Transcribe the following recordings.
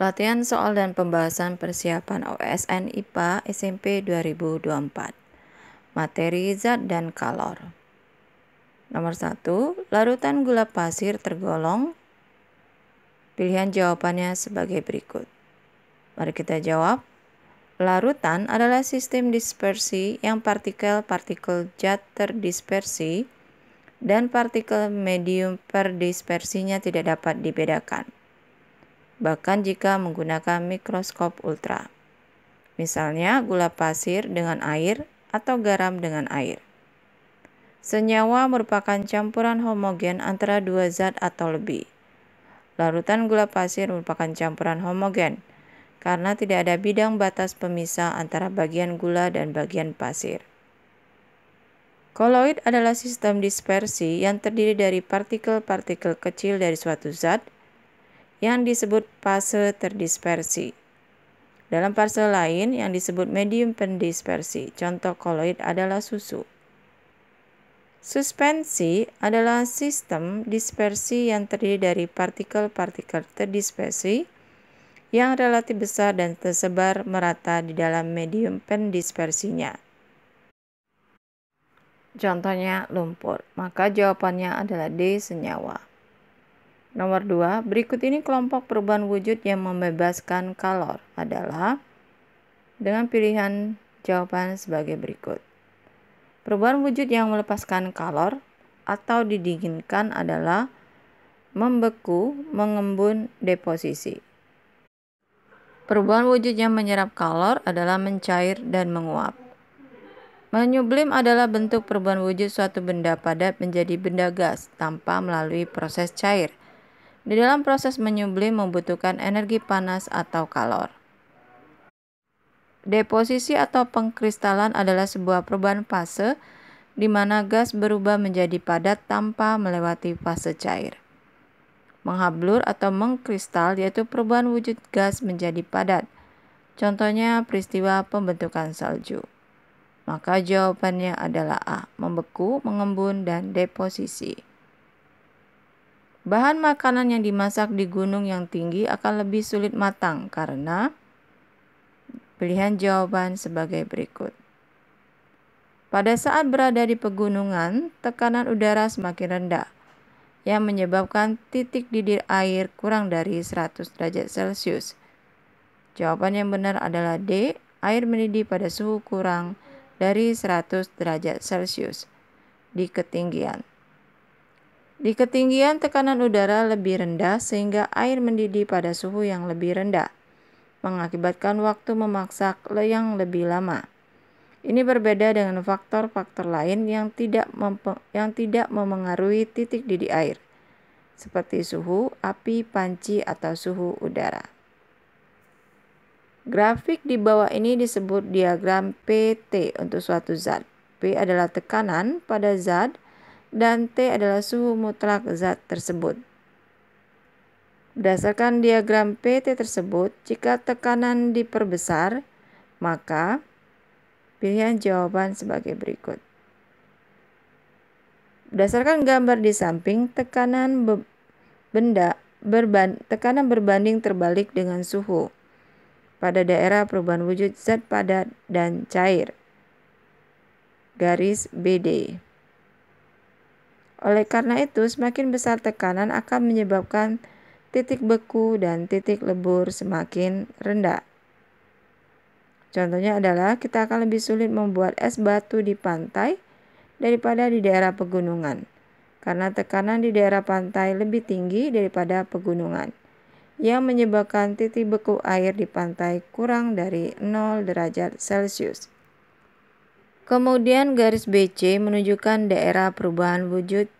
Latihan soal dan pembahasan persiapan OSN IPA SMP 2024. Materi zat dan kalor. Nomor 1, larutan gula pasir tergolong. Pilihan jawabannya sebagai berikut. Mari kita jawab. Larutan adalah sistem dispersi yang partikel-partikel zat terdispersi dan partikel medium perdispersinya tidak dapat dibedakan, bahkan jika menggunakan mikroskop ultra. Misalnya gula pasir dengan air atau garam dengan air. Senyawa merupakan campuran homogen antara dua zat atau lebih. Larutan gula pasir merupakan campuran homogen karena tidak ada bidang batas pemisah antara bagian gula dan bagian pasir. Koloid adalah sistem dispersi yang terdiri dari partikel-partikel kecil dari suatu zat yang disebut fase terdispersi. Dalam fase lain yang disebut medium pendispersi, contoh koloid adalah susu. Suspensi adalah sistem dispersi yang terdiri dari partikel-partikel terdispersi yang relatif besar dan tersebar merata di dalam medium pendispersinya. Contohnya lumpur, maka jawabannya adalah D, senyawa. Nomor 2, berikut ini kelompok perubahan wujud yang membebaskan kalor adalah dengan pilihan jawaban sebagai berikut. Perubahan wujud yang melepaskan kalor atau didinginkan adalah membeku, mengembun, deposisi. Perubahan wujud yang menyerap kalor adalah mencair dan menguap. Menyublim adalah bentuk perubahan wujud suatu benda padat menjadi benda gas tanpa melalui proses cair. Di dalam proses menyublim membutuhkan energi panas atau kalor. Deposisi atau pengkristalan adalah sebuah perubahan fase di mana gas berubah menjadi padat tanpa melewati fase cair. Menghablur atau mengkristal yaitu perubahan wujud gas menjadi padat. Contohnya peristiwa pembentukan salju. Maka jawabannya adalah A, membeku, mengembun, dan deposisi. Bahan makanan yang dimasak di gunung yang tinggi akan lebih sulit matang karena pilihan jawaban sebagai berikut. Pada saat berada di pegunungan, tekanan udara semakin rendah, yang menyebabkan titik didih air kurang dari 100 derajat Celcius. Jawaban yang benar adalah D, air mendidih pada suhu kurang dari 100 derajat Celcius di ketinggian. Di ketinggian tekanan udara lebih rendah sehingga air mendidih pada suhu yang lebih rendah, mengakibatkan waktu memasak yang lebih lama. Ini berbeda dengan faktor-faktor lain yang tidak memengaruhi titik didih air, seperti suhu, api, panci, atau suhu udara. Grafik di bawah ini disebut diagram PT untuk suatu zat. P adalah tekanan pada zat dan T adalah suhu mutlak zat tersebut. Berdasarkan diagram PT tersebut, jika tekanan diperbesar, maka pilihan jawaban sebagai berikut. Berdasarkan gambar di samping, tekanan berbanding terbalik dengan suhu pada daerah perubahan wujud zat padat dan cair. Garis BD. Oleh karena itu, semakin besar tekanan akan menyebabkan titik beku dan titik lebur semakin rendah. Contohnya adalah kita akan lebih sulit membuat es batu di pantai daripada di daerah pegunungan, karena tekanan di daerah pantai lebih tinggi daripada pegunungan, yang menyebabkan titik beku air di pantai kurang dari 0 derajat Celcius. Kemudian garis BC menunjukkan daerah perubahan wujud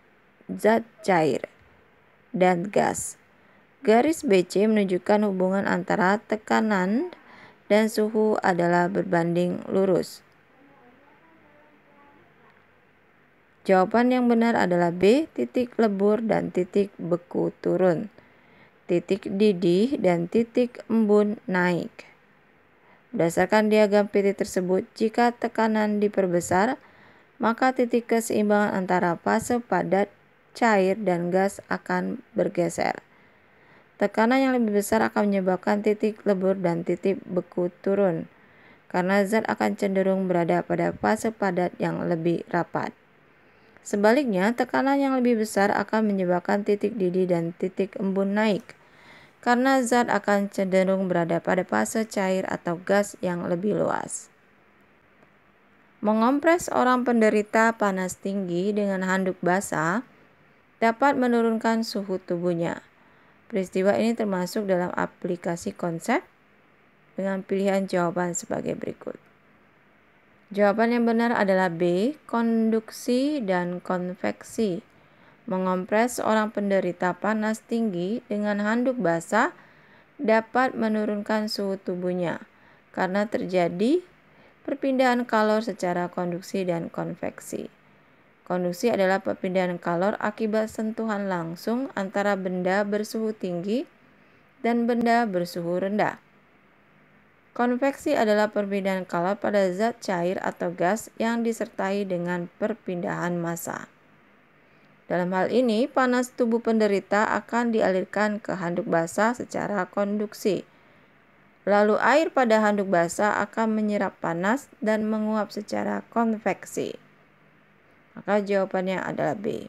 zat cair dan gas. Garis BC menunjukkan hubungan antara tekanan dan suhu adalah berbanding lurus. Jawaban yang benar adalah B, titik lebur dan titik beku turun, titik didih dan titik embun naik. Berdasarkan diagram PT tersebut, jika tekanan diperbesar, maka titik keseimbangan antara fase padat, cair, dan gas akan bergeser. Tekanan yang lebih besar akan menyebabkan titik lebur dan titik beku turun, karena zat akan cenderung berada pada fase padat yang lebih rapat. Sebaliknya, tekanan yang lebih besar akan menyebabkan titik didih dan titik embun naik, karena zat akan cenderung berada pada fase cair atau gas yang lebih luas. Mengompres orang penderita panas tinggi dengan handuk basah dapat menurunkan suhu tubuhnya. Peristiwa ini termasuk dalam aplikasi konsep dengan pilihan jawaban sebagai berikut. Jawaban yang benar adalah B, konduksi dan konveksi. Mengompres orang penderita panas tinggi dengan handuk basah dapat menurunkan suhu tubuhnya karena terjadi perpindahan kalor secara konduksi dan konveksi. Konduksi adalah perpindahan kalor akibat sentuhan langsung antara benda bersuhu tinggi dan benda bersuhu rendah. Konveksi adalah perpindahan kalor pada zat cair atau gas yang disertai dengan perpindahan massa. Dalam hal ini, panas tubuh penderita akan dialirkan ke handuk basah secara konduksi. Lalu air pada handuk basah akan menyerap panas dan menguap secara konveksi. Maka jawabannya adalah B.